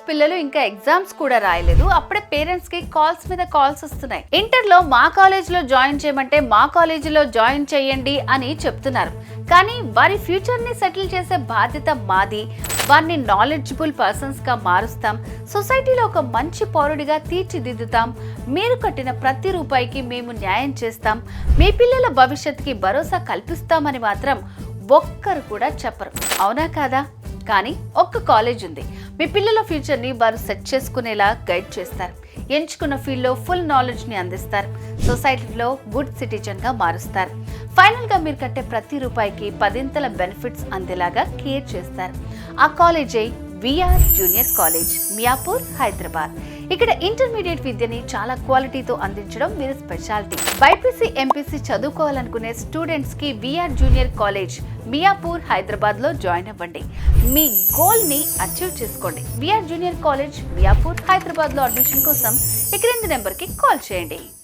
పిల్లలు ఇంకా ఎగ్జామ్స్ కూడా రాయలేదు, అప్పుడే పేరెంట్స్ కి కాల్స్ మీద కాల్స్ వస్తున్నాయి. ఇంటర్ లో మా కాలేజీలో జాయిన్ చేయమంటే మా కాలేజీలో జాయిన్ చేయండి అని చెప్తున్నారు. కానీ వారి ఫ్యూచర్ ని సెటిల్ చేసే బాధ్యత మాది. వారిని నాలెడ్జబుల్ పర్సన్స్ గా మారుస్తాం, సొసైటీలో ఒక మంచి పౌరుడిగా తీర్చిదిద్దుతాం. మీరు కట్టిన ప్రతి రూపాయికి మేము న్యాయం చేస్తాం, మీ పిల్లల భవిష్యత్తుకి భరోసా కల్పిస్తామని మాత్రం ఒక్కరు కూడా చెప్పరు. అవునా కాదా? కానీ ఒక్క కాలేజ్ ఉంది, మీ పిల్లల ఫ్యూచర్ని వారు సెట్ చేసుకునేలా గైడ్ చేస్తారు, ఎంచుకున్న ఫీల్డ్లో ఫుల్ నాలెడ్జ్ని అందిస్తారు, సొసైటీలో గుడ్ సిటిజన్గా మారుస్తారు. ఫైనల్గా మీరు కట్టే ప్రతి రూపాయికి 10 బెనిఫిట్స్ అందేలాగా కేర్ చేస్తారు. ఆ కాలేజే VR junior college, Miyapur, Hyderabad. ఇక్కడ ఇంటర్మీడియట్ విద్యని చాలా క్వాలిటీతో అందించడం వీరి స్పెషాలిటీ. బైపీసీ, ఎంపీసీ చదువుకోవాలనుకునే స్టూడెంట్స్ కి VR junior college Miyapur, Hyderabad లో జాయిన్ అవ్వండి. మీ గోల్ ని అచీవ్ చేసుకోండి. VR junior college Miyapur, Hyderabad లో అడ్మిషన్ కోసం ఈ క్రింది నెంబర్ కి కాల్ చేయండి.